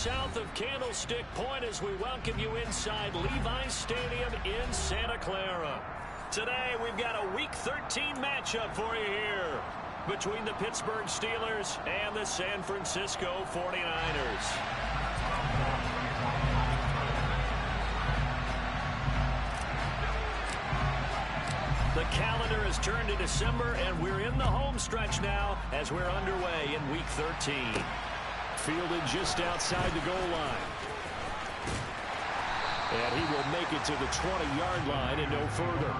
south of Candlestick Point as we welcome you inside Levi's Stadium in Santa Clara. Today, we've got a Week 13 matchup for you here between the Pittsburgh Steelers and the San Francisco 49ers. The calendar has turned to December, and we're in the home stretch now as we're underway in Week 13. Fielded just outside the goal line. And he will make it to the 20-yard line and no further.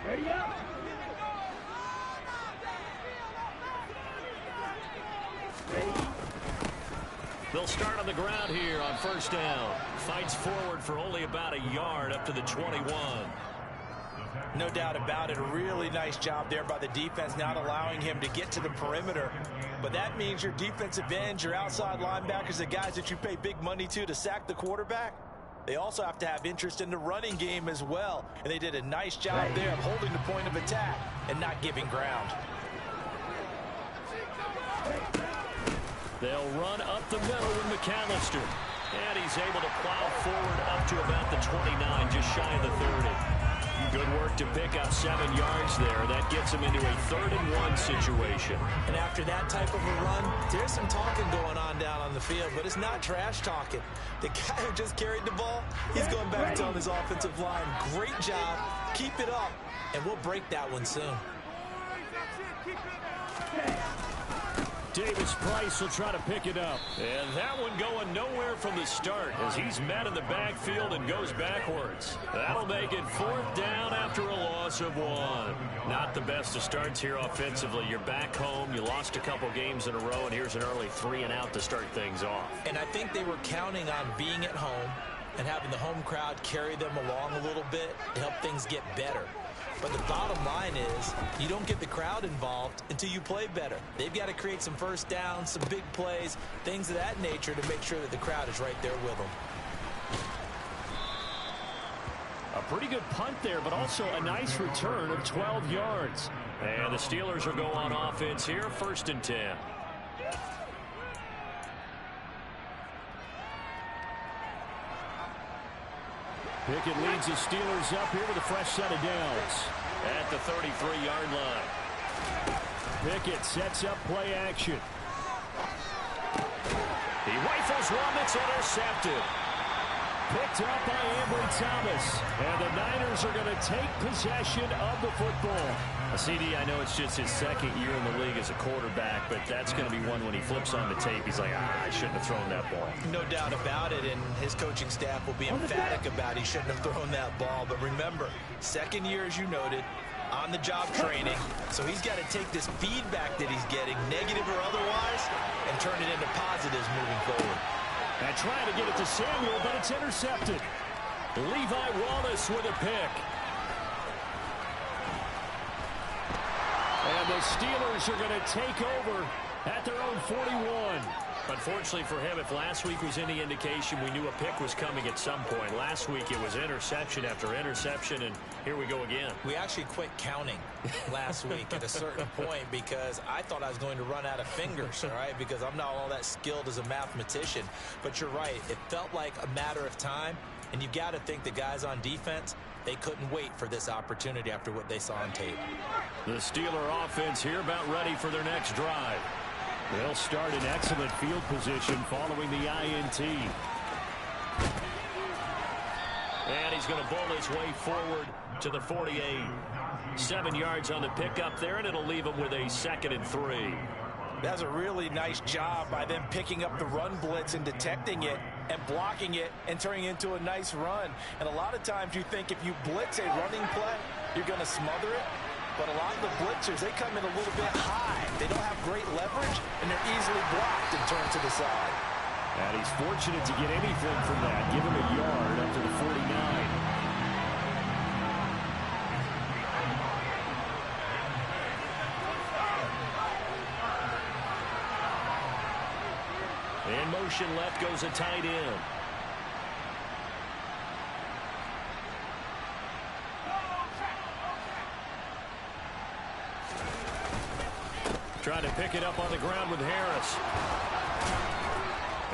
Ready up. They'll start on the ground here on first down. Fights forward for only about a yard up to the 21. No doubt about it. A really nice job there by the defense, not allowing him to get to the perimeter. But that means your defensive ends, your outside linebackers, the guys that you pay big money to sack the quarterback, they also have to have interest in the running game as well. And they did a nice job there of holding the point of attack and not giving ground. They'll run up the middle with McAllister. And he's able to plow forward up to about the 29, just shy of the 30. Good work to pick up 7 yards there. That gets him into a 3rd-and-1 situation. And after that type of a run, there's some talking going on down on the field, but it's not trash talking. The guy who just carried the ball, he's going back to tell his offensive line, great job, keep it up, and we'll break that one soon. Davis Price will try to pick it up. And that one going nowhere from the start as he's met in the backfield and goes backwards. That'll make it 4th down after a loss of 1. Not the best of starts here offensively. You're back home. You lost a couple games in a row, and here's an early 3-and-out to start things off. And I think they were counting on being at home and having the home crowd carry them along a little bit to help things get better. But the bottom line is you don't get the crowd involved until you play better. They've got to create some first downs, some big plays, things of that nature to make sure that the crowd is right there with them. A pretty good punt there, but also a nice return of 12 yards. And the Steelers will go on offense here, 1st and 10. Pickett leads the Steelers up here with a fresh set of downs. At the 33-yard line. Pickett sets up play action. He rifles one that's intercepted. Picked up by Ambry Thomas. And the Niners are going to take possession of the football. CD, I know it's just his 2nd year in the league as a quarterback, but that's going to be one when he flips on the tape. He's like, I shouldn't have thrown that ball. No doubt about it, and his coaching staff will be emphatic about he shouldn't have thrown that ball. But remember, 2nd year, as you noted, on-the-job training. So he's got to take this feedback that he's getting, negative or otherwise, and turn it into positives moving forward. And trying to get it to Samuel, but it's intercepted. Levi Wallace with a pick. And the Steelers are going to take over at their own 41. Unfortunately for him, if last week was any indication, we knew a pick was coming at some point. Last week it was interception after interception, and here we go again. We actually quit counting last week at a certain point because I thought I was going to run out of fingers, all right, because I'm not all that skilled as a mathematician. But you're right. It felt like a matter of time, and you've got to think the guys on defense, they couldn't wait for this opportunity after what they saw on tape. The Steeler offense here about ready for their next drive. They'll start in excellent field position following the INT. And he's going to bowl his way forward to the 48. 7 yards on the pickup there, and it'll leave him with a 2nd and 3. That's a really nice job by them picking up the run blitz and detecting it and blocking it and turning it into a nice run. And a lot of times you think if you blitz a running play, you're going to smother it. But a lot of the blitzers, they come in a little bit high. They don't have great leverage, and they're easily blocked and turned to the side. And he's fortunate to get anything from that. Give him a yard up to the 49. In motion left goes a tight end. pick it up on the ground with Harris.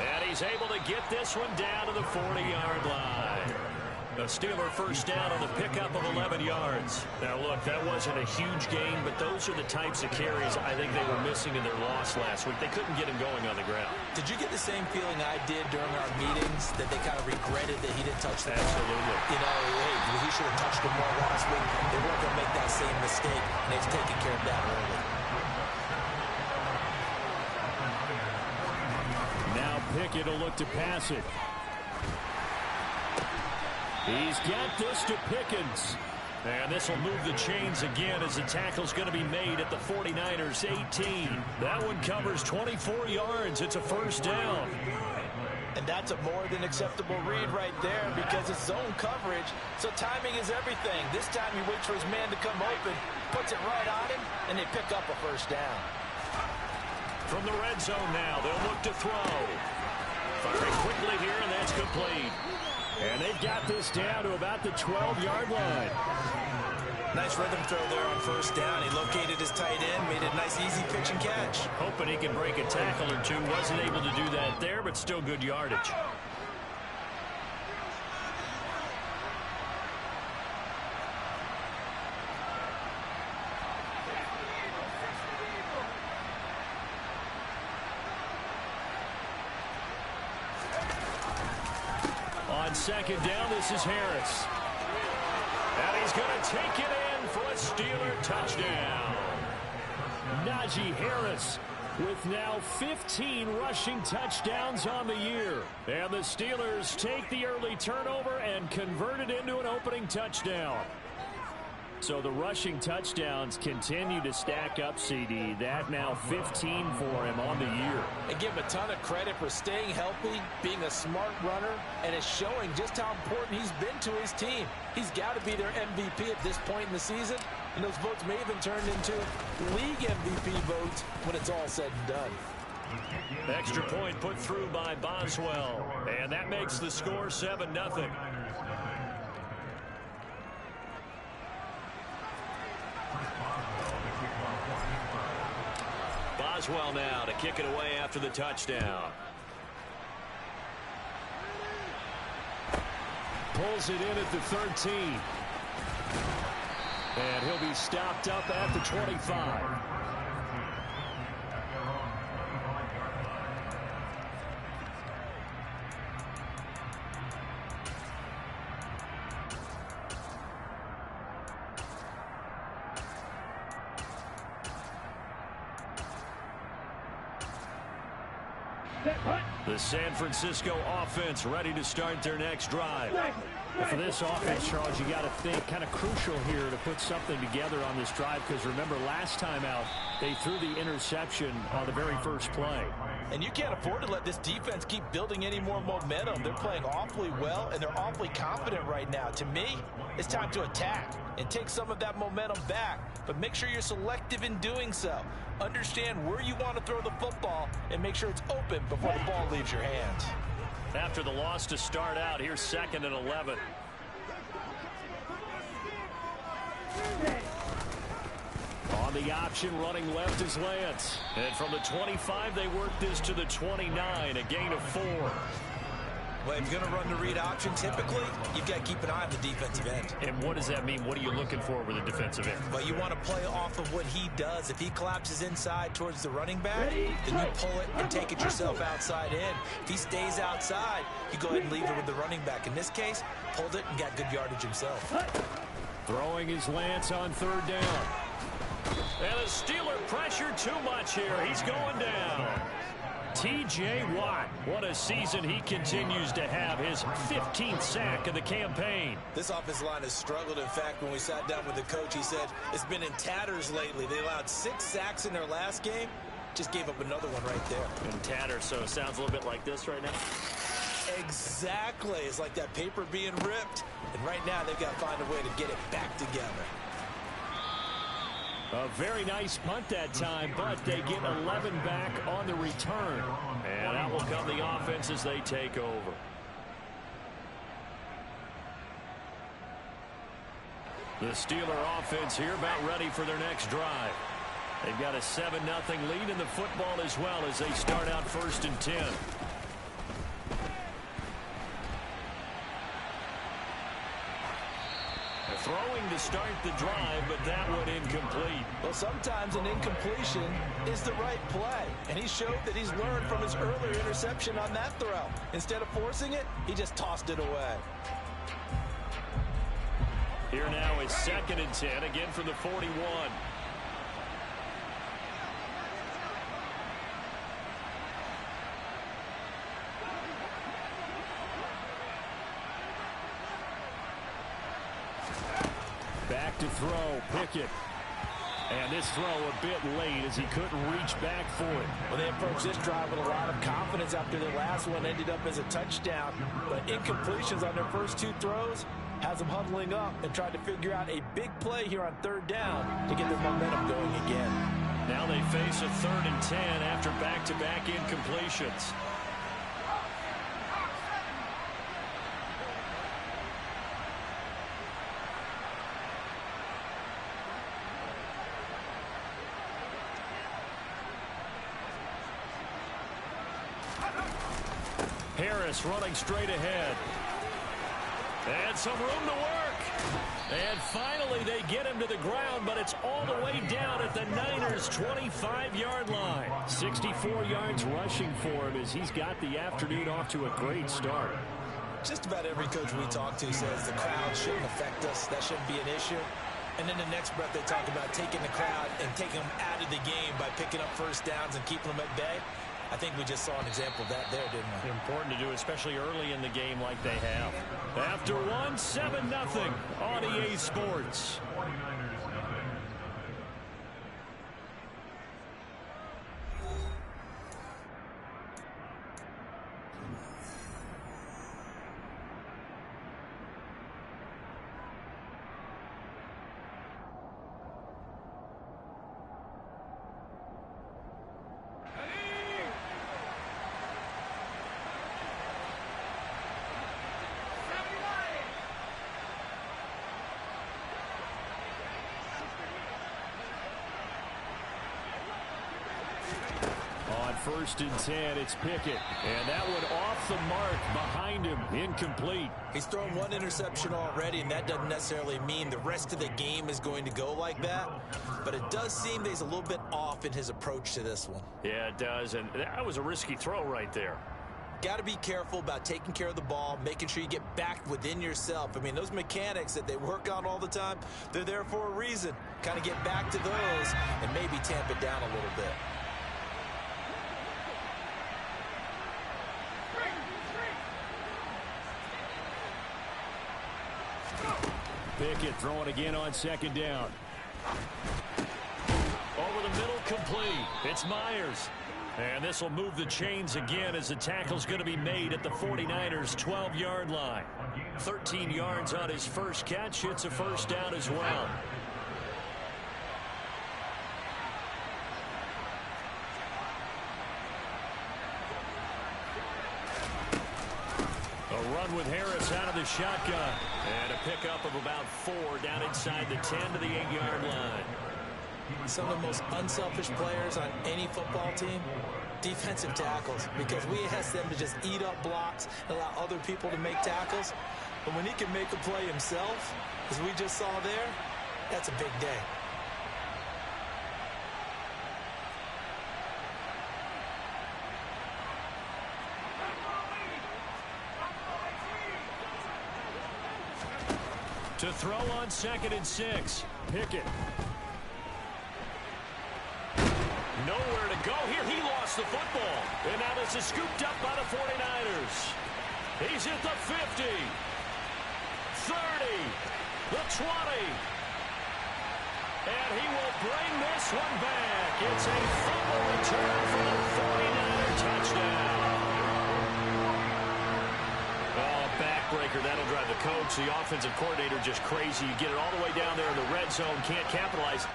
And he's able to get this one down to the 40-yard line. A Steeler first down on the pickup of 11 yards. Now, look, that wasn't a huge gain, but those are the types of carries I think they were missing in their loss last week. They couldn't get him going on the ground. Did you get the same feeling I did during our meetings, that they kind of regretted that he didn't touch the ball? Absolutely. You know, hey, he should have touched him more last week. They weren't going to make that same mistake, and they've taken care of that early. Now Pickett will look to pass it. He's got this to Pickens. And this will move the chains again as the tackle's going to be made at the 49ers 18. That one covers 24 yards. It's a first down. And that's a more than acceptable read right there because it's zone coverage, so timing is everything. This time he waits for his man to come open, puts it right on him, and they pick up a first down. From the red zone now, they'll look to throw. Firing quickly here, and that's complete. And they've got this down to about the 12-yard line. Nice rhythm throw there on first down. He located his tight end, made it a nice easy pitch and catch. Hoping he can break a tackle or two. Wasn't able to do that there, but still good yardage. On second down, this is Harris. And he's going to take it in for a Steeler touchdown. Najee Harris with now 15 rushing touchdowns on the year. And the Steelers take the early turnover and convert it into an opening touchdown. So the rushing touchdowns continue to stack up, CD. That now 15 for him on the year. And give him a ton of credit for staying healthy, being a smart runner, and it's showing just how important he's been to his team. He's got to be their MVP at this point in the season, and those votes may even turn into league MVP votes when it's all said and done. Extra point put through by Boswell, and that makes the score 7-0. Boswell now to kick it away after the touchdown. Pulls it in at the 13. And he'll be stopped up at the 25. The San Francisco offense ready to start their next drive. And for this offense, Charles, you got to think kind of crucial here to put something together on this drive, because remember last time out they threw the interception on the very first play. And you can't afford to let this defense keep building any more momentum. They're playing awfully well, and they're awfully confident right now. To me, it's time to attack and take some of that momentum back. But make sure you're selective in doing so. Understand where you want to throw the football and make sure it's open before the ball leaves your hands. After the loss to start out, here's 2nd and 11. On the option, running left is Lance. And from the 25, they work this to the 29, a gain of 4. Well, if you're going to run the read option, typically, you've got to keep an eye on the defensive end. And what does that mean? What are you looking for with a defensive end? Well, you want to play off of what he does. If he collapses inside towards the running back, then you pull it and take it yourself outside in. If he stays outside, you go ahead and leave it with the running back. In this case, pulled it and got good yardage himself. Throwing his Lance on 3rd down. And the Steeler pressure too much here. He's going down. T.J. Watt, what a season he continues to have, his 15th sack of the campaign. This offensive line has struggled. In fact, when we sat down with the coach, he said it's been in tatters lately. They allowed 6 sacks in their last game, just gave up another one right there. In tatters, so it sounds a little bit like this right now. Exactly. It's like that paper being ripped, and right now they've got to find a way to get it back together. A very nice punt that time, but they get 11 back on the return. And out will come the offense as they take over. The Steeler offense here about ready for their next drive. They've got a 7-0 lead in the football as well as they start out 1st and 10. Throwing to start the drive, but that one incomplete. Well, sometimes an incompletion is the right play, and he showed that he's learned from his earlier interception on that throw. Instead of forcing it, he just tossed it away. Here now is 2nd and 10, again from the 41. Back to throw, Pickett. And this throw a bit late as he couldn't reach back for it. Well, they approached this drive with a lot of confidence after their last one ended up as a touchdown. But incompletions on their first 2 throws has them huddling up and trying to figure out a big play here on 3rd down to get their momentum going again. Now they face a 3rd and 10 after back-to-back incompletions. Harris running straight ahead. And some room to work. And finally they get him to the ground, but it's all the way down at the Niners' 25-yard line. 64 yards rushing for him as he's got the afternoon off to a great start. Just about every coach we talk to says the crowd shouldn't affect us. That shouldn't be an issue. And then the next breath they talk about taking the crowd and taking them out of the game by picking up 1st downs and keeping them at bay. I think we just saw an example of that there, didn't we? Important to do, especially early in the game like they have. After 7-0 on EA Sports. On 1st and 10, it's Pickett. And that one off the mark behind him. Incomplete. He's thrown 1 interception already, and that doesn't necessarily mean the rest of the game is going to go like that. But it does seem that he's a little bit off in his approach to this one. Yeah, it does. And that was a risky throw right there. Got to be careful about taking care of the ball, making sure you get back within yourself. I mean, those mechanics that they work on all the time, they're there for a reason. Kind of get back to those and maybe tamp it down a little bit. Pickett throwing again on 2nd down. Over the middle, complete. It's Myers. And this will move the chains again as the tackle's going to be made at the 49ers' 12-yard line. 13 yards on his first catch. It's a 1st down as well. A run with Harris out of the shotgun. And a pickup of about 4 down inside the 10 to the 8-yard line. Some of the most unselfish players on any football team, defensive tackles, because we ask them to just eat up blocks and allow other people to make tackles. But when he can make a play himself, as we just saw there, that's a big day. To throw on 2nd and 6. Pickett. Nowhere to go here. He lost the football. And now this is scooped up by the 49ers. He's at the 50. 30. The 20. And he will bring this one back. It's a fumble return for the 49er touchdown. Backbreaker, that'll drive the coach, the offensive coordinator, just crazy. You get it all the way down there in the red zone, can't capitalize.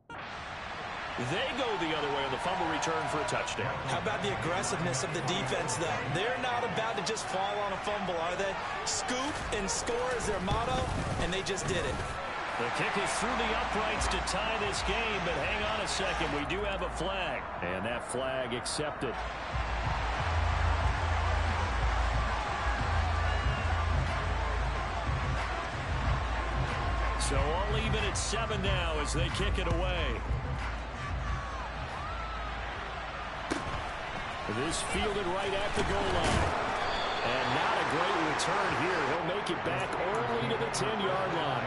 They go the other way on the fumble return for a touchdown. How about the aggressiveness of the defense, though? They're not about to just fall on a fumble, are they? Scoop and score is their motto, and they just did it. The kick is through the uprights to tie this game, but hang on a second. We do have a flag, and that flag accepted. So all even at 7 now as they kick it away. This fielded right at the goal line. And not a great return here. He'll make it back only to the 10-yard line.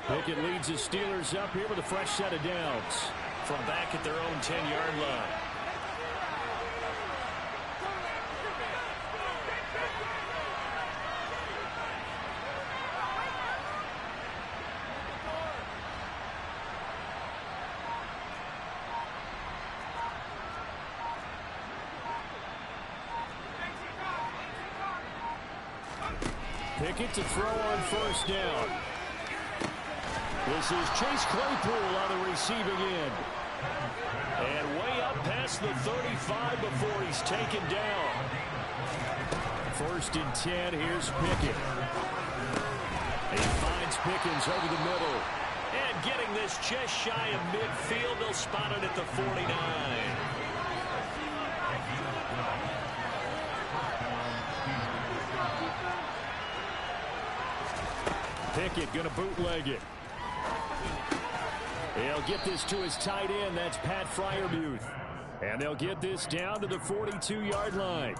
Pickett leads the Steelers up here with a fresh set of downs. From back at their own 10-yard line. Pickett to throw on first down. This is Chase Claypool on the receiving end. And way up past the 35 before he's taken down. 1st and 10, here's Pickett. He finds Pickens over the middle. And getting this just shy of midfield, they'll spot it at the 49. Pickett going to bootleg it. He'll get this to his tight end. That's Pat Freiermuth. And they'll get this down to the 42-yard line.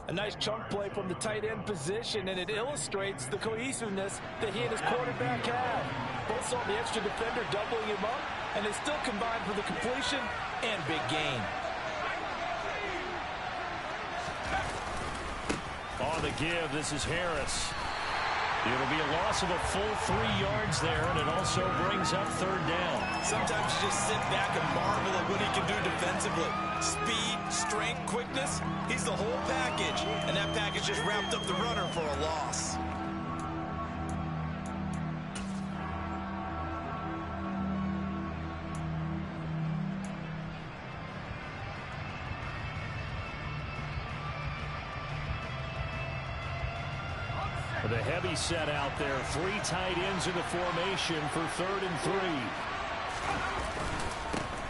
A nice chunk play from the tight end position, and it illustrates the cohesiveness that he and his quarterback have. Both saw the extra defender doubling him up, and they still combined for the completion and big gain. On the give, this is Harris. It'll be a loss of a full 3 yards there, and it also brings up 3rd down. Sometimes you just sit back and marvel at what he can do defensively. Speed, strength, quickness, he's the whole package. And that package just wrapped up the runner for a loss. The heavy set out there. 3 tight ends in the formation for 3rd and 3.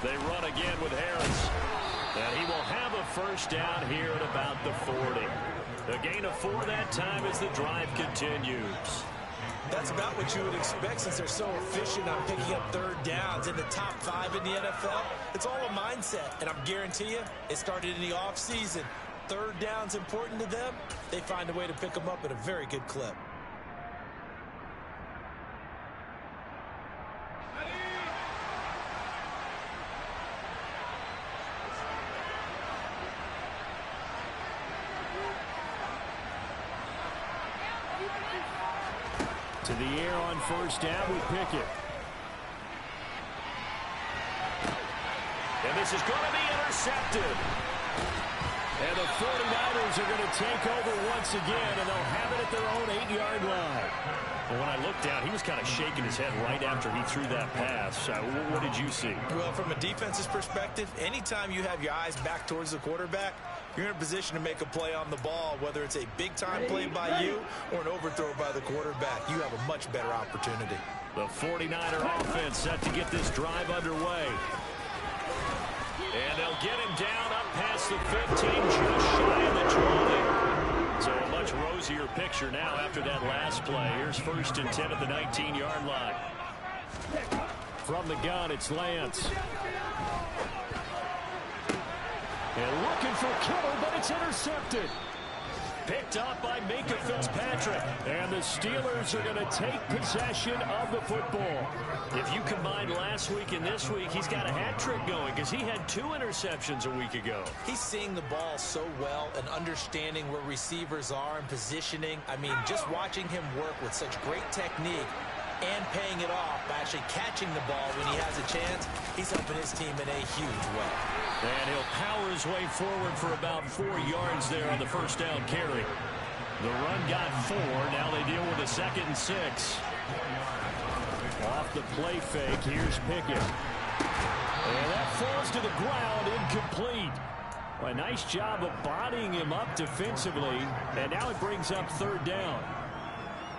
They run again with Harris. And he will have a first down here at about the 40. The gain of 4 that time as the drive continues. That's about what you would expect since they're so efficient on picking up 3rd downs in the top 5 in the NFL. It's all a mindset, and I'm guarantee you it started in the offseason. 3rd down's important to them. They find a way to pick them up at a very good clip. To the air on first down with Pickett. And this is going to be intercepted. And the 49ers are going to take over once again, and they'll have it at their own 8-yard line. Well, when I looked down, he was kind of shaking his head right after he threw that pass. What did you see? Well, from a defense's perspective, anytime you have your eyes back towards the quarterback, you're in a position to make a play on the ball, whether it's a big-time play by you or an overthrow by the quarterback. You have a much better opportunity. The 49er offense set to get this drive underway. And they'll get him down up past the 15, just shy of the 20. So a much rosier picture now after that last play. Here's 1st and 10 at the 19-yard line. From the gun, it's Lance. And looking for Kittle, but it's intercepted. Picked up by Minka Fitzpatrick. And the Steelers are going to take possession of the football. If you combine last week and this week, he's got a hat trick going because he had 2 interceptions a week ago. He's seeing the ball so well and understanding where receivers are and positioning. I mean, just watching him work with such great technique and paying it off by actually catching the ball when he has a chance, he's helping his team in a huge way. And he'll power his way forward for about 4 yards there on the first down carry. The run got 4. Now they deal with a 2nd and 6. Off the play fake, here's Pickett. And that falls to the ground, incomplete. A nice job of bodying him up defensively, and now it brings up 3rd down.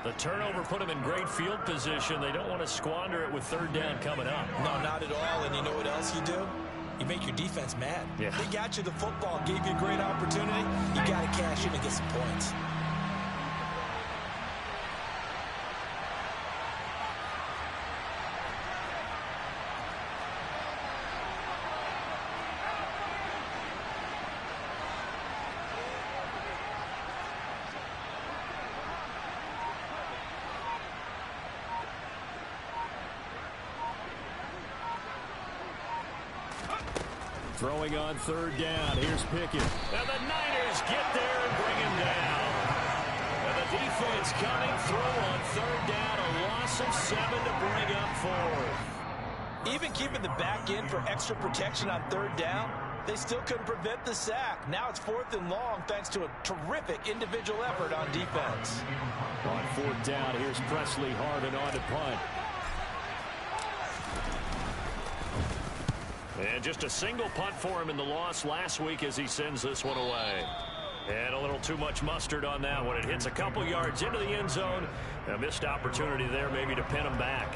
The turnover put him in great field position. They don't want to squander it with 3rd down coming up. No, not at all. And you know what else you do? You make your defense mad. Yeah. They got you the football, gave you a great opportunity. You got to cash in and get some points. Throwing on 3rd down. Here's Pickett. And the Niners get there and bring him down. And the defense coming through on 3rd down. A loss of 7 to bring up 4th. Even keeping the back in for extra protection on 3rd down, they still couldn't prevent the sack. Now it's 4th and long thanks to a terrific individual effort on defense. On 4th down, here's Presley Harvin on to punt. And just a single punt for him in the loss last week as he sends this one away. And a little too much mustard on that one. It hits a couple yards into the end zone. A missed opportunity there maybe to pin him back.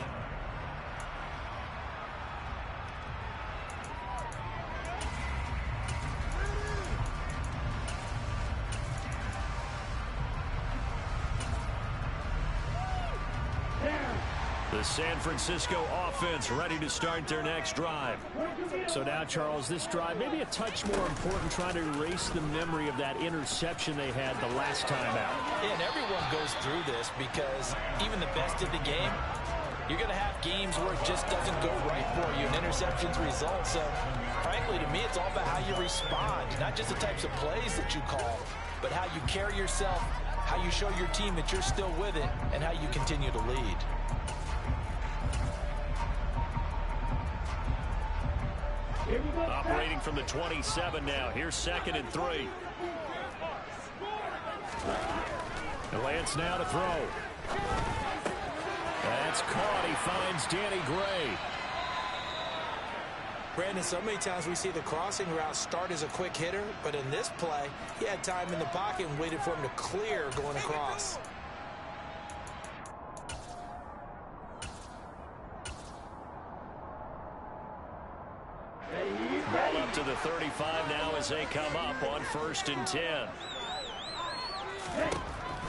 The San Francisco offense ready to start their next drive. So now, Charles, this drive maybe a touch more important, trying to erase the memory of that interception they had the last time out. Yeah, and everyone goes through this because even the best of the game, you're going to have games where it just doesn't go right for you and interceptions result. So, frankly, to me, it's all about how you respond, not just the types of plays that you call, but how you carry yourself, how you show your team that you're still with it, and how you continue to lead. Operating from the 27 now. Here's 2nd and 3. Lance now to throw. That's caught. He finds Danny Gray. Brandon, so many times we see the crossing route start as a quick hitter, but in this play, he had time in the pocket and waited for him to clear going across. Ball up to the 35 now as they come up on 1st and 10.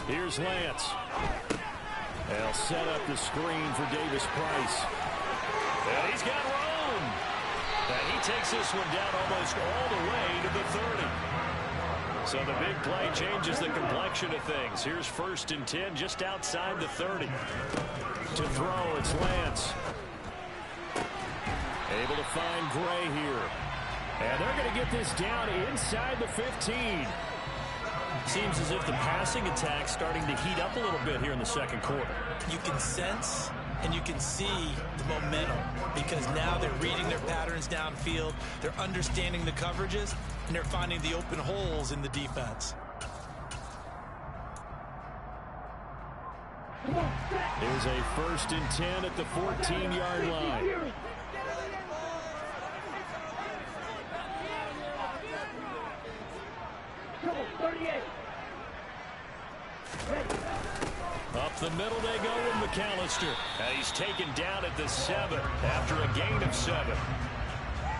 Here's Lance. They'll set up the screen for Davis Price. And he's got room. And he takes this one down almost all the way to the 30. So the big play changes the complexion of things. Here's 1st and 10 just outside the 30. To throw, it's Lance. Able to find Gray here. And they're going to get this down inside the 15. Seems as if the passing attack's starting to heat up a little bit here in the 2nd quarter. You can sense and you can see the momentum because now they're reading their patterns downfield, they're understanding the coverages, and they're finding the open holes in the defense. Here's a 1st and 10 at the 14-yard line. Up the middle they go with McAllister. He's taken down at the 7 after a gain of 7.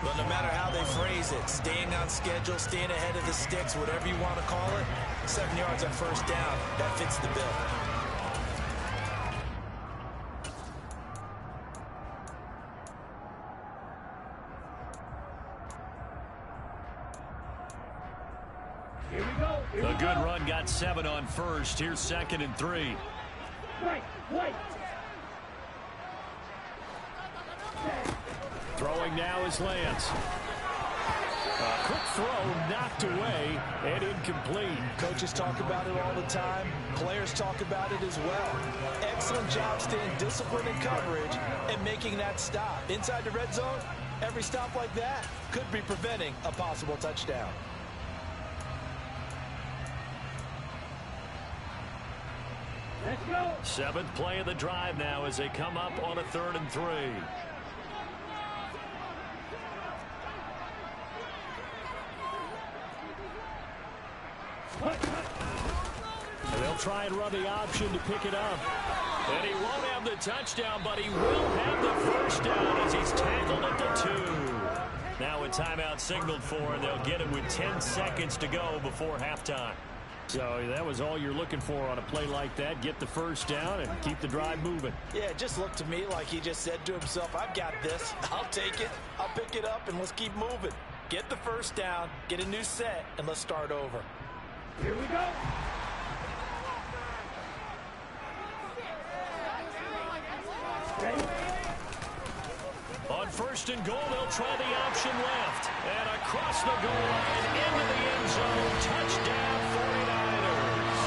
But no matter how they phrase it, staying on schedule, staying ahead of the sticks, whatever you want to call it, 7 yards on 1st down, that fits the bill. A good run got 7 on 1st. Here's 2nd and 3. Throwing now is Lance. A quick throw knocked away and incomplete. Coaches talk about it all the time. Players talk about it as well. Excellent job staying disciplined in coverage and making that stop. Inside the red zone, every stop like that could be preventing a possible touchdown. Seventh play of the drive now as they come up on a 3rd and 3. And they'll try and run the option to pick it up. And he won't have the touchdown, but he will have the first down as he's tackled at the 2. Now a timeout signaled for, and they'll get it with 10 seconds to go before halftime. So that was all you're looking for on a play like that. Get the first down and keep the drive moving. Yeah, it just looked to me like he just said to himself, I've got this. I'll take it. I'll pick it up, and let's keep moving. Get the first down, get a new set, and let's start over. Here we go. On 1st and goal, they'll try the option left. And across the goal line, into the end zone. Touchdown, 49ers.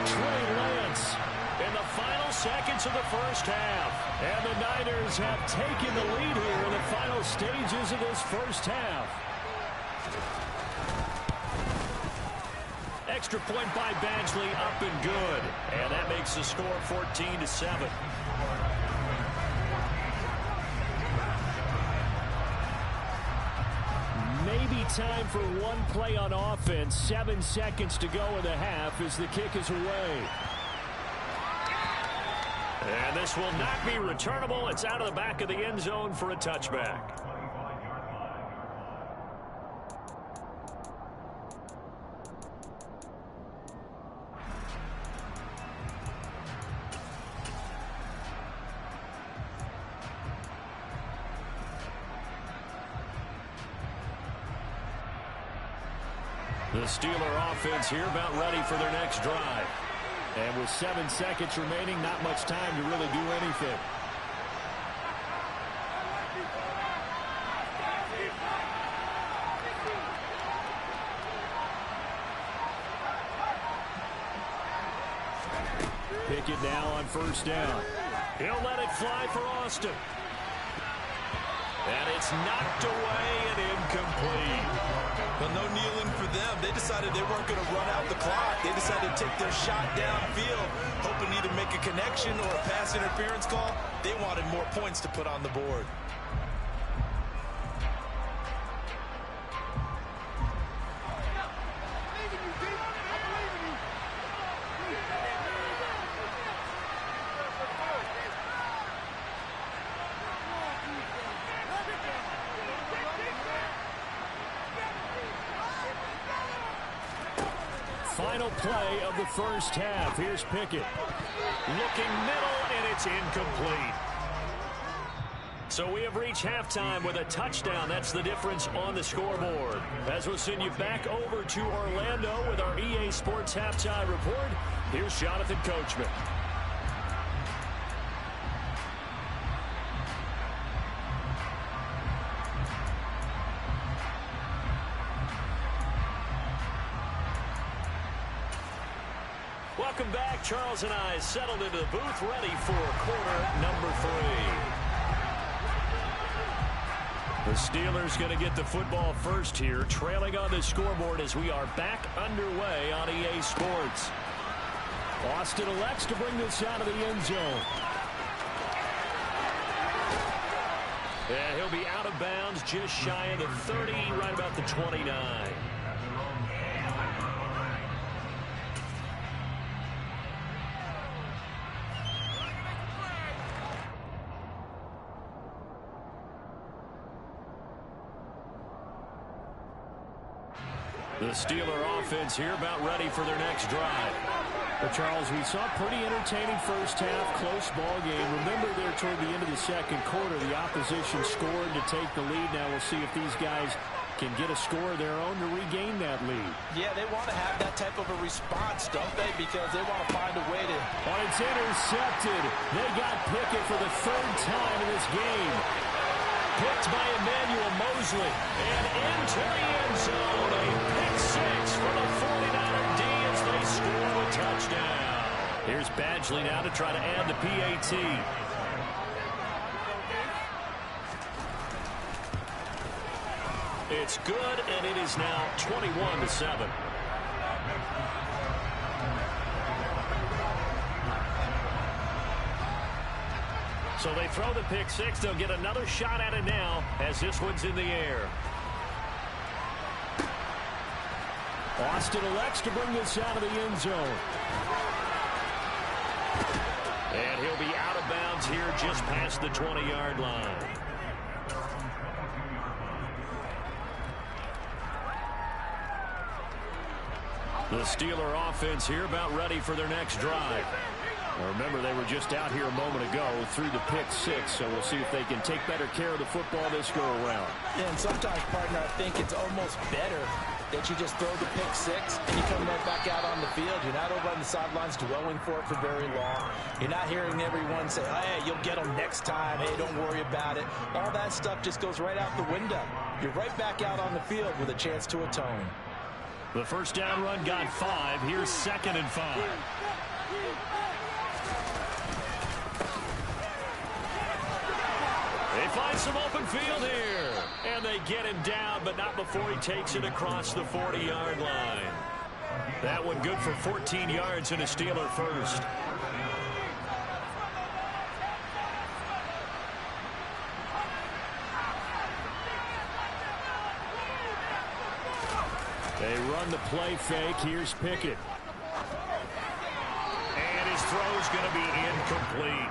Trey Lance In the final seconds of the first half. and the Niners have taken the lead here in the final stages of this first half. Extra point by Badgley, up and good. And that makes the score 14-7. Maybe time for one play on offense. 7 seconds to go in the half as the kick is away. And this will not be returnable. It's out of the back of the end zone for a touchback. The Steeler offense here about ready for their next drive. And with 7 seconds remaining, not much time to really do anything. Pickett now on first down. He'll let it fly for Austin. And it's knocked away and incomplete. But no kneeling for them. They decided they weren't going to run out the clock. They decided to take their shot downfield, hoping to either make a connection or a pass interference call. They wanted more points to put on the board. Final play of the first half. Here's Pickett. Looking middle, and it's incomplete. So we have reached halftime with a touchdown. That's the difference on the scoreboard. As we'll send you back over to Orlando with our EA Sports Halftime Report, here's Jonathan Coachman. Welcome back. Charles and I settled into the booth, ready for quarter number 3. The Steelers going to get the football first here, trailing on the scoreboard as we are back underway on EA Sports. Austin elects to bring this out of the end zone. Yeah, he'll be out of bounds just shy of the 30, right about the 29. The Steeler offense here about ready for their next drive. But Charles, we saw a pretty entertaining first half, close ball game. Remember there toward the end of the second quarter, the opposition scored to take the lead. Now we'll see if these guys can get a score of their own to regain that lead. Yeah, they want to have that type of a response, don't they? Because they want to find a way to... Oh, it's intercepted. They got Pickett for the 3rd time in this game. Picked by Emmanuel Mosley. And into the end zone. A pick six for the 49er D as they score a touchdown. Here's Badgley now to try to add the PAT. It's good, and it is now 21-7. So they throw the pick six. They'll get another shot at it now as this one's in the air. Austin elects to bring this out of the end zone. And he'll be out of bounds here just past the 20-yard line. The Steeler offense here about ready for their next drive. Remember, they were just out here a moment ago through the pick six, so we'll see if they can take better care of the football this go-around. Yeah, and sometimes, partner, I think it's almost better that you just throw the pick six and you come right back out on the field. You're not over on the sidelines dwelling for it for very long. You're not hearing everyone say, hey, you'll get them next time. Hey, don't worry about it. All that stuff just goes right out the window. You're right back out on the field with a chance to atone. The first down run got 5. Here's 2nd and 5. They find some open field here. And they get him down, but not before he takes it across the 40-yard line. That one good for 14 yards and a Steeler first. They run the play fake. Here's Pickett. And his throw's going to be incomplete.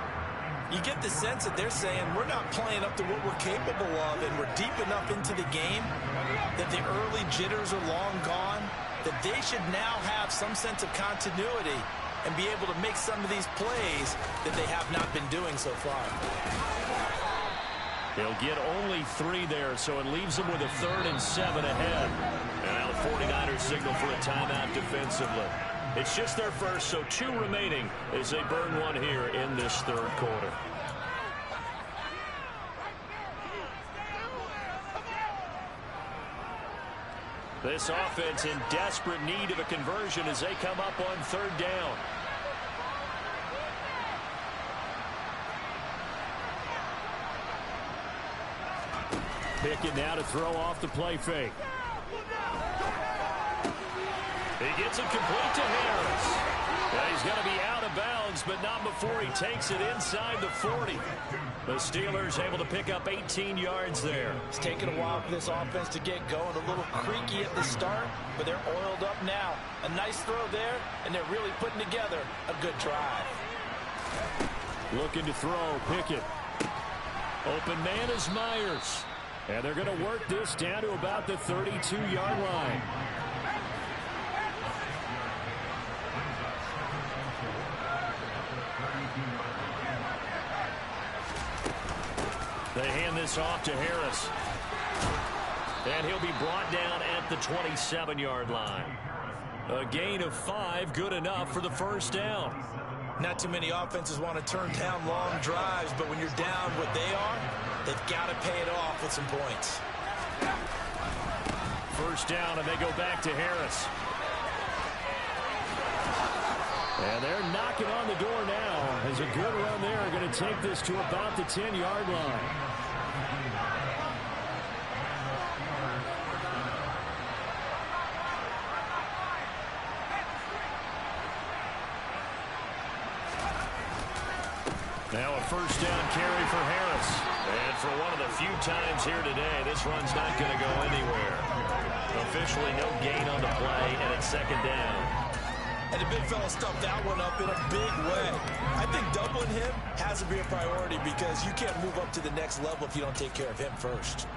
You get the sense that they're saying we're not playing up to what we're capable of, and we're deep enough into the game that the early jitters are long gone, that they should now have some sense of continuity and be able to make some of these plays that they have not been doing so far. They'll get only 3 there, so it leaves them with a 3rd and 7 ahead. And now the 49ers signal for a timeout defensively. It's just their first, so 2 remaining as they burn one here in this 3rd quarter. This offense in desperate need of a conversion as they come up on 3rd down. Pickett now to throw off the play fake. He gets it complete to Harris. Well, he's going to be out of bounds, but not before he takes it inside the 40. The Steelers able to pick up 18 yards there. It's taken a while for this offense to get going. A little creaky at the start, but they're oiled up now. A nice throw there, and they're really putting together a good drive. Looking to throw, Pickett. Open man is Myers. And they're going to work this down to about the 32-yard line. They hand this off to Harris. And he'll be brought down at the 27-yard line. A gain of 5, good enough for the first down. Not too many offenses want to turn down long drives, but when you're down what they are, they've got to pay it off with some points. First down, and they go back to Harris. And they're knocking on the door now as a good run there. Going to take this to about the 10-yard line. Now a first down carry for Harris. And for one of the few times here today, this run's not going to go anywhere. Officially no gain on the play, and it's 2nd down. And the big fella stuffed that one up in a big way. I think doubling him has to be a priority because you can't move up to the next level if you don't take care of him first.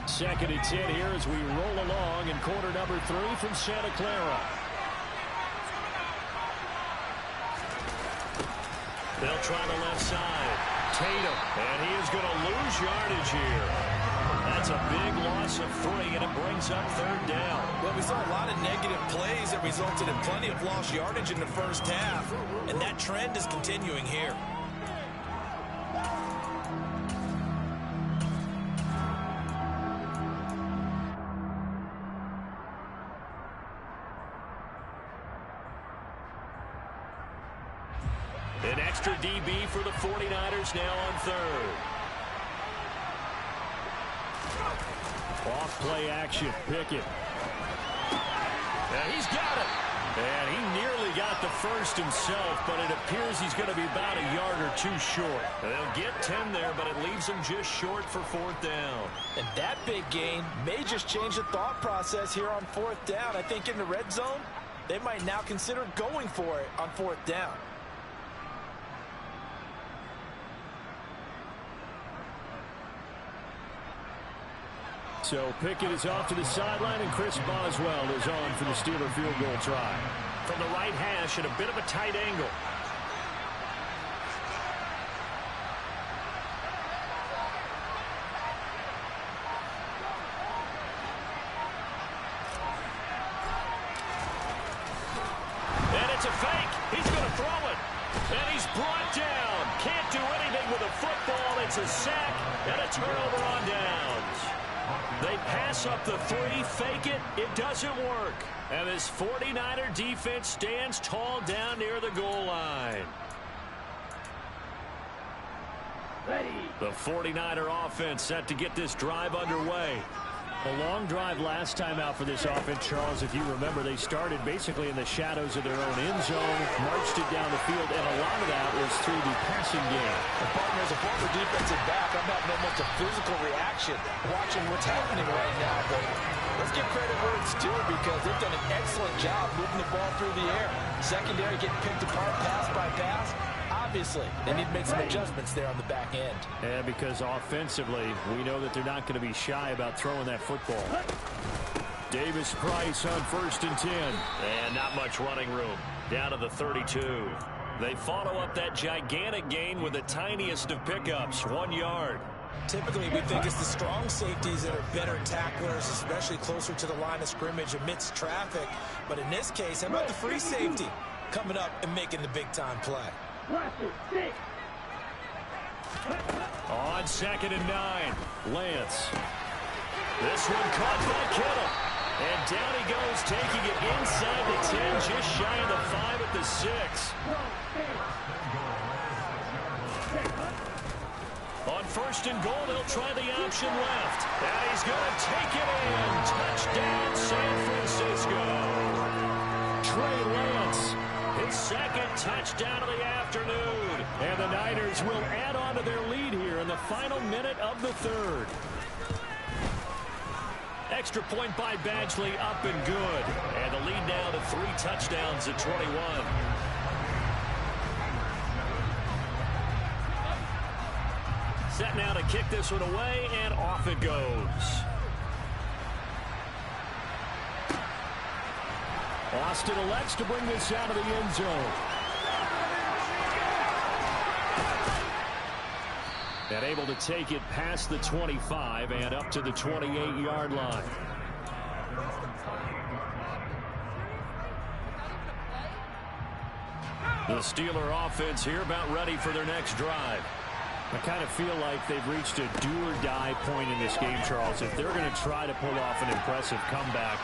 Second and 10 here as we roll along in quarter number 3 from Santa Clara. They'll try the left side. Tatum, and he is going to lose yardage here. That's a big loss of 3, and it brings up 3rd down. Well, we saw a lot of negative plays that resulted in plenty of lost yardage in the first half, and that trend is continuing here. An extra DB for the 49ers now on third. Off play action. Pickett. And he's got it. And he nearly got the first himself, but it appears he's going to be about a yard or two short. They'll get 10 there, but it leaves him just short for fourth down. And that big gain may just change the thought process here on fourth down. I think in the red zone, they might now consider going for it on fourth down. So Pickett is off to the sideline, and Chris Boswell is on for the Steeler field goal try. From the right hash at a bit of a tight angle. And it's a fake. He's going to throw it. And he's brought down. Can't do anything with a football. It's a sack and a turnover on downs. They pass up the three, fake it, it doesn't work. And this 49er defense stands tall down near the goal line. The 49er offense set to get this drive underway. A long drive last time out for this offense, Charles. If you remember, they started basically in the shadows of their own end zone, marched it down the field, and a lot of that was through the passing game. And partner, as a former defensive back, I'm having almost a physical reaction watching what's happening right now. But let's give credit where it's due, because they've done an excellent job moving the ball through the air. Secondary getting picked apart pass by pass. Obviously, they need to make some adjustments there on the back end. And because offensively, we know that they're not going to be shy about throwing that football. Davis Price on 1st and 10. And not much running room. Down to the 32. They follow up that gigantic gain with the tiniest of pickups, 1 yard. Typically, we think it's the strong safeties that are better tacklers, especially closer to the line of scrimmage amidst traffic. But in this case, how about the free safety coming up and making the big-time play? On 2nd and 9, Lance. This one caught by Kittle. And down he goes, taking it inside the 10, just shy of the 5 at the 6. On 1st and goal, they'll try the option left. And he's going to take it in. Touchdown, San Francisco. Trey Lance. His second touchdown of the afternoon. And the Niners will add on to their lead here in the final minute of the third. Extra point by Badgley, up and good. And the lead now to 3 touchdowns at 21. Set now to kick this one away, and off it goes. Austin elects to bring this out of the end zone. And able to take it past the 25 and up to the 28-yard line. The Steeler offense here about ready for their next drive. I kind of feel like they've reached a do-or-die point in this game, Charles. If they're going to try to pull off an impressive comeback,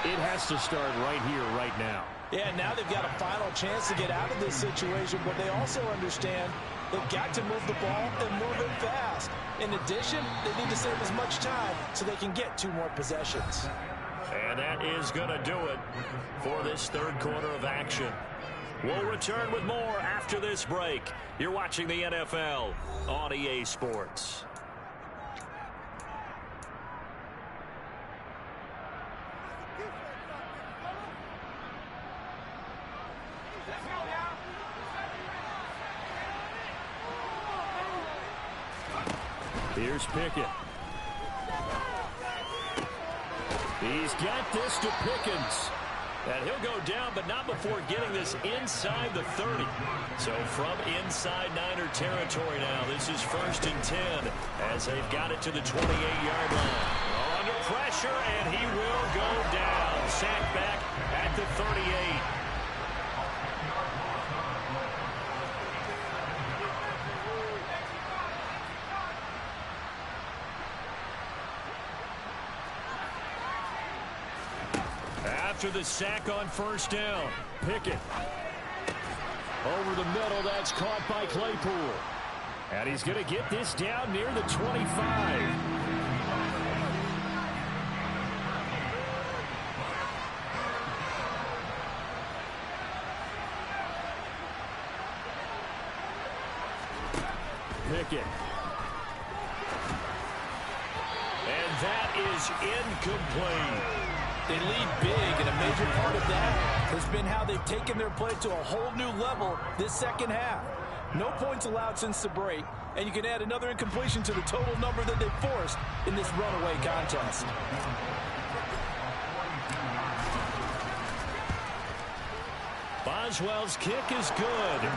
it has to start right here, right now. Yeah, now they've got a final chance to get out of this situation, but they also understand they've got to move the ball and move it fast. In addition, they need to save as much time so they can get 2 more possessions. And that is going to do it for this third quarter of action. We'll return with more after this break. You're watching the NFL on EA Sports. Here's Pickett. He's got this to Pickens. And he'll go down, but not before getting this inside the 30. So from inside Niner territory now, this is 1st and 10 as they've got it to the 28-yard line. Under pressure, and he will go down. Sacked back at the 38. After the sack on 1st down, Pickett. Over the middle, that's caught by Claypool. And he's going to get this down near the 25. Pickett. And that is incomplete. They lead big, and a major part of that has been how they've taken their play to a whole new level this second half. No points allowed since the break, and you can add another incompletion to the total number that they've forced in this runaway contest. Boswell's kick is good.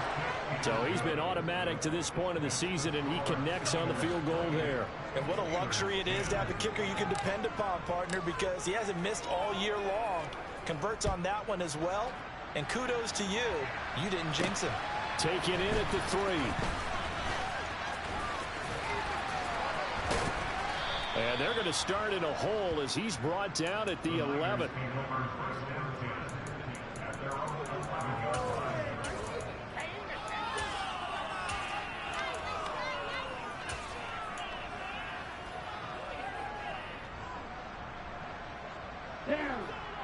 So he's been automatic to this point of the season, and he connects on the field goal there. And what a luxury it is to have a kicker you can depend upon, partner, because he hasn't missed all year long. Converts on that one as well. And kudos to you. You didn't jinx him. Taken in at the 3. And they're going to start in a hole as he's brought down at the 11.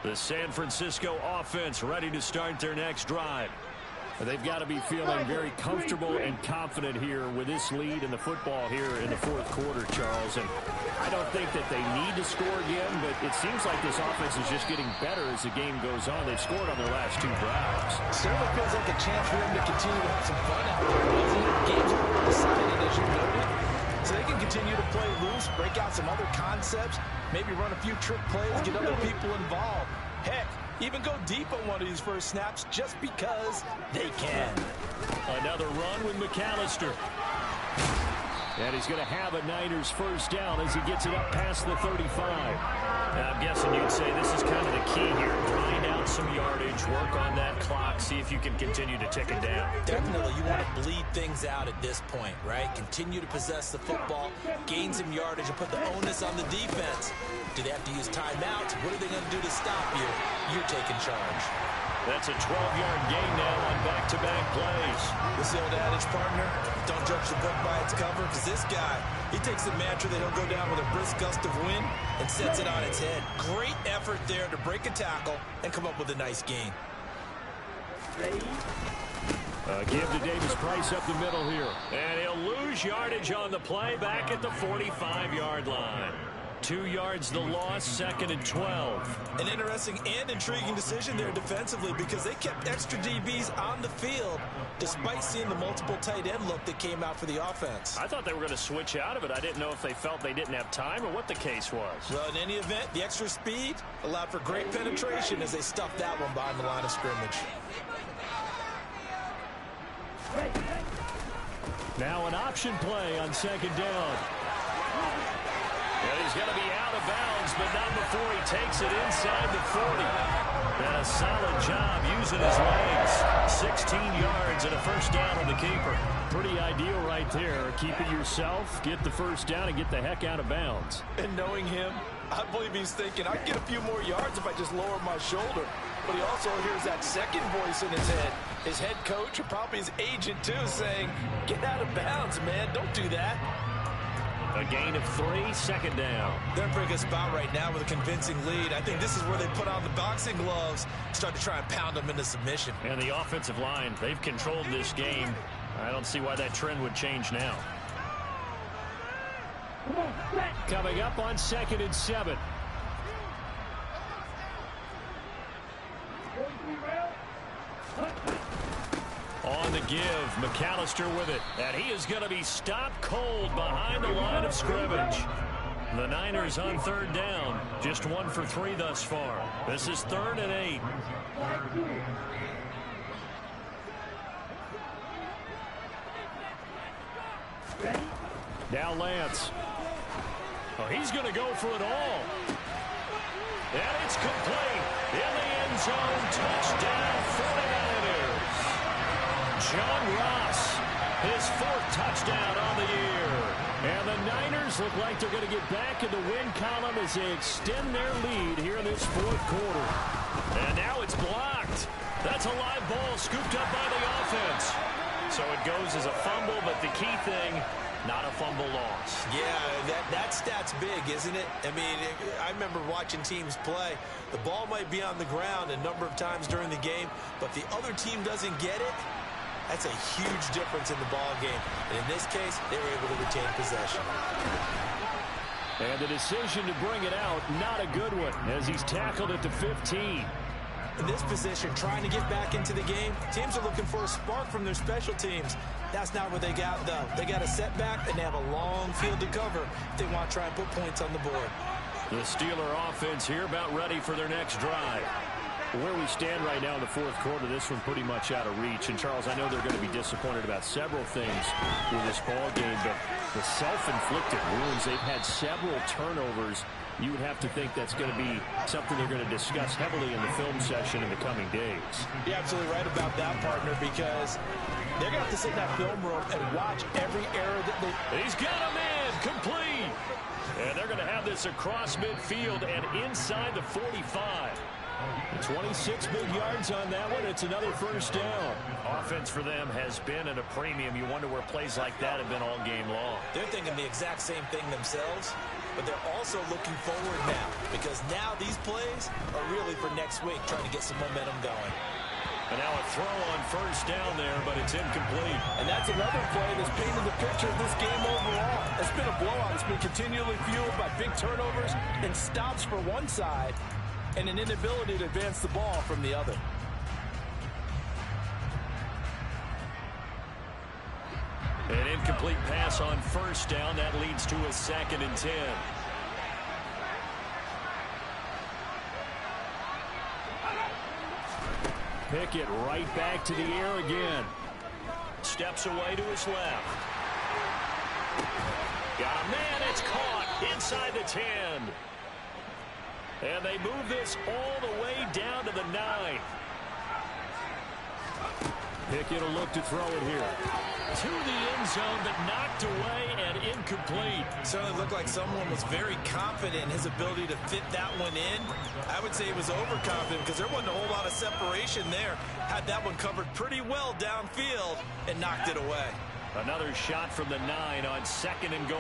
The San Francisco offense ready to start their next drive. They've got to be feeling very comfortable and confident here with this lead in the football here in the fourth quarter, Charles. And I don't think that they need to score again, but it seems like this offense is just getting better as the game goes on. They've scored on their last 2 drives. Certainly feels like a chance for them to continue to have some fun out there, doesn't it? Games are decided, as you noted. So they can continue to play loose, break out some other concepts, maybe run a few trick plays, get other people involved. Heck, even go deep on one of these first snaps just because they can. Another run with McAllister. And he's going to have a Niners first down as he gets it up past the 35. Now, I'm guessing you'd say this is kind of the key here. Grind out some yardage, work on that clock, see if you can continue to tick it down. Definitely, you want to bleed things out at this point, right? Continue to possess the football, gain some yardage, and put the onus on the defense. Do they have to use timeouts? What are they going to do to stop you? You're taking charge. That's a 12-yard gain now on back-to-back plays. This is the old adage, partner. Don't judge the book by its cover, because this guy, he takes the mantra that he'll go down with a brisk gust of wind and sets it on its head. Great effort there to break a tackle and come up with a nice gain. Give to Davis Price up the middle here. And he'll lose yardage on the play back at the 45-yard line. 2 yards the loss, 2nd and 12. An interesting and intriguing decision there defensively because they kept extra DBs on the field despite seeing the multiple tight end look that came out for the offense. I thought they were going to switch out of it. I didn't know if they felt they didn't have time or what the case was. Well, in any event, the extra speed allowed for great penetration as they stuffed that one behind the line of scrimmage. Now an option play on 2nd down. And he's going to be out of bounds, but not before he takes it inside the 40. And a solid job using his legs. 16 yards and a first down on the keeper. Pretty ideal right there. Keep it yourself, get the first down, and get the heck out of bounds. And knowing him, I believe he's thinking, I can get a few more yards if I just lower my shoulder. But he also hears that second voice in his head. His head coach, or probably his agent too, saying, get out of bounds, man. Don't do that. A gain of 3, 2nd down. They're in a pretty good spot right now with a convincing lead. I think this is where they put on the boxing gloves, start to try and pound them into submission. And the offensive line, they've controlled this game. I don't see why that trend would change now. Coming up on 2nd and 7. On the give, McAllister with it. And he is going to be stopped cold behind the line of scrimmage. The Niners on 3rd down. Just 1 for 3 thus far. This is 3rd and 8. Now Lance. Oh, he's going to go for it all. And it's complete. In the end zone, touchdown 49ers. John Ross, his 4th touchdown on the year. And the Niners look like they're going to get back in the win column as they extend their lead here in this 4th quarter. And now it's blocked. That's a live ball scooped up by the offense. So it goes as a fumble, but the key thing, not a fumble loss. Yeah, that stat's big, isn't it? I mean, I remember watching teams play. The ball might be on the ground a number of times during the game, but the other team doesn't get it. That's a huge difference in the ball game. And in this case, they were able to retain possession. And the decision to bring it out, not a good one, as he's tackled it to 15. In this position, trying to get back into the game, teams are looking for a spark from their special teams. That's not what they got, though. They got a setback, and they have a long field to cover if they want to try and put points on the board. The Steeler offense here about ready for their next drive. Where we stand right now in the fourth quarter, this one pretty much out of reach. And, Charles, I know they're going to be disappointed about several things with this ball game, but the self-inflicted wounds, they've had several turnovers. You would have to think that's going to be something they're going to discuss heavily in the film session in the coming days. You're absolutely right about that, partner, because they're going to have to sit in that film room and watch every error that they... He's got a man complete. And they're going to have this across midfield and inside the 45. 26 big yards on that one. It's another first down. Offense for them has been at a premium. You wonder where plays like that have been all game long. They're thinking the exact same thing themselves, but they're also looking forward now, because now these plays are really for next week, trying to get some momentum going. And now a throw on first down there, but it's incomplete. And that's another play that's painted the picture of this game overall. It's been a blowout. It's been continually fueled by big turnovers and stops for one side, and an inability to advance the ball from the other. An incomplete pass on first down. That leads to a 2nd and 10. Pickett right back to the air again. Steps away to his left. Got a man. It's caught inside the 10. And they move this all the way down to the 9. Pickett will look to throw it here. To the end zone, but knocked away and incomplete. Certainly looked like someone was very confident in his ability to fit that one in. I would say he was overconfident because there wasn't a whole lot of separation there. Had that one covered pretty well downfield and knocked it away. Another shot from the 9 on 2nd and goal.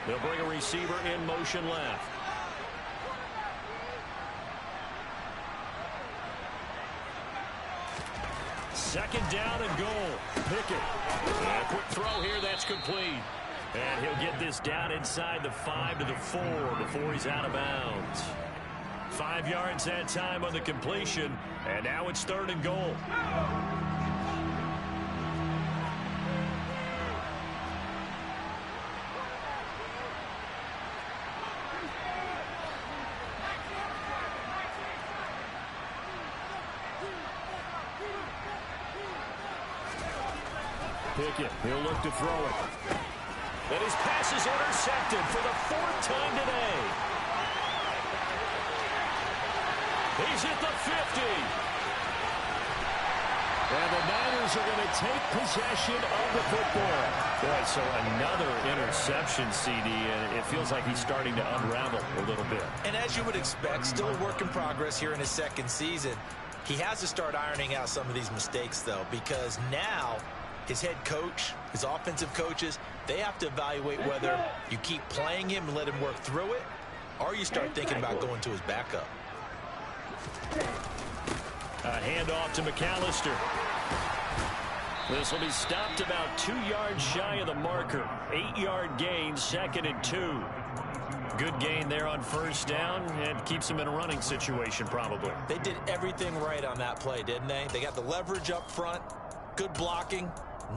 They'll bring a receiver in motion left. Second down and goal. Pickett. A quick throw here. That's complete. And he'll get this down inside the 5 to the 4 before he's out of bounds. 5 yards that time on the completion. And now it's 3rd and goal. Pickett, he'll look to throw it. And his pass is intercepted for the 4th time today. He's at the 50. And the Niners are going to take possession of the football. Boy, so another interception, CD, and it feels like he's starting to unravel a little bit. And as you would expect, still a work in progress here in his 2nd season. He has to start ironing out some of these mistakes, though, because now his head coach, his offensive coaches, they have to evaluate whether you keep playing him and let him work through it, or you start thinking about going to his backup. A handoff to McAllister. This will be stopped about 2 yards shy of the marker. 8-yard gain, 2nd and 2. Good gain there on first down, and keeps him in a running situation probably. They did everything right on that play, didn't they? They got the leverage up front, good blocking,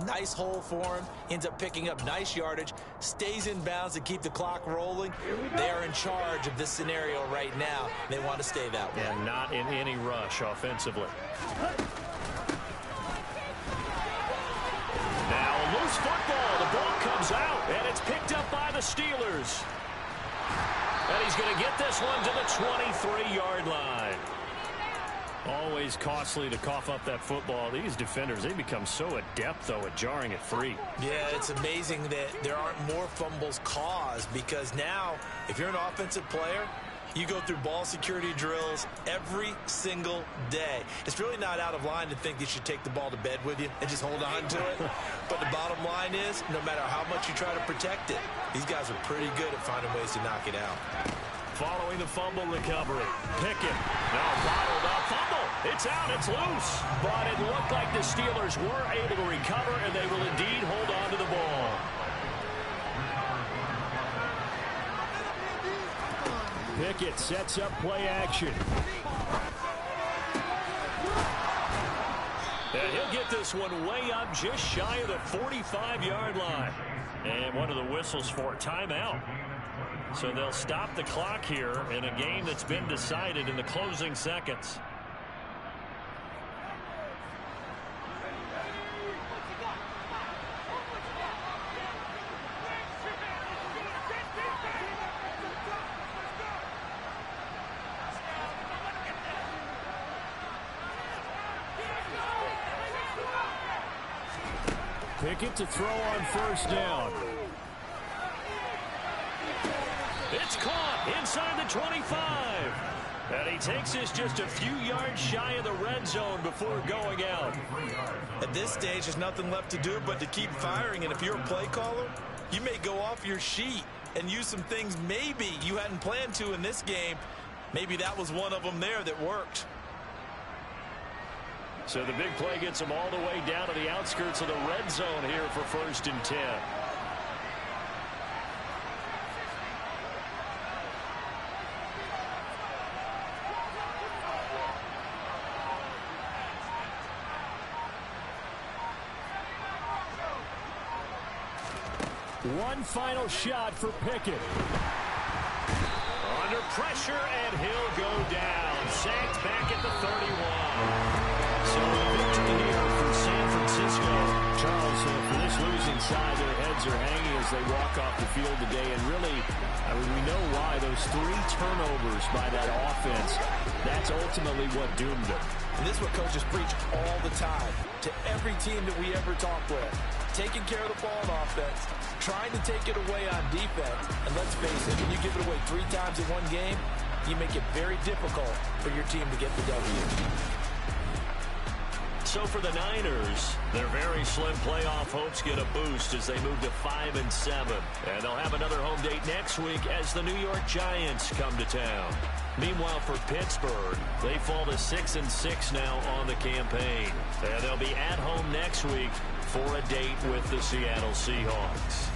nice hole for him, ends up picking up nice yardage, stays in bounds to keep the clock rolling. They are in charge of this scenario right now. They want to stay that way. And not in any rush offensively. Now a loose football. The ball comes out, and it's picked up by the Steelers. And he's going to get this one to the 23-yard line. Always costly to cough up that football. These defenders, they become so adept, though, at jarring it free. Yeah, it's amazing that there aren't more fumbles caused, because now, if you're an offensive player, you go through ball security drills every single day. It's really not out of line to think you should take the ball to bed with you and just hold on to it. But the bottom line is, no matter how much you try to protect it, these guys are pretty good at finding ways to knock it out. Following the fumble recovery. Pickett. Now bottled up. Fumble. It's out. It's loose. But it looked like the Steelers were able to recover, and they will indeed hold on to the ball. Pickett sets up play action. And he'll get this one way up just shy of the 45-yard line. And one of the whistles for timeout. So they'll stop the clock here in a game that's been decided in the closing seconds. Pickett to throw on first down. It's caught inside the 25. And he takes this just a few yards shy of the red zone before going out. At this stage, there's nothing left to do but to keep firing. And if you're a play caller, you may go off your sheet and use some things maybe you hadn't planned to in this game. Maybe that was one of them there that worked. So the big play gets him all the way down to the outskirts of the red zone here for 1st and 10. One final shot for Pickett. Under pressure, and he'll go down. Sacked back at the 31. So a victory here for San Francisco. Charles, for this losing side, their heads are hanging as they walk off the field today. And really, I mean, we know why. Those 3 turnovers by that offense, that's ultimately what doomed them. And this is what coaches preach all the time to every team that we ever talk with. Taking care of the ball on offense, trying to take it away on defense. And let's face it, when you give it away 3 times in one game, you make it very difficult for your team to get the W. So for the Niners, their very slim playoff hopes get a boost as they move to 5-7. And they'll have another home date next week as the New York Giants come to town. Meanwhile, for Pittsburgh, they fall to 6-6 now on the campaign. And they'll be at home next week for a date with the Seattle Seahawks.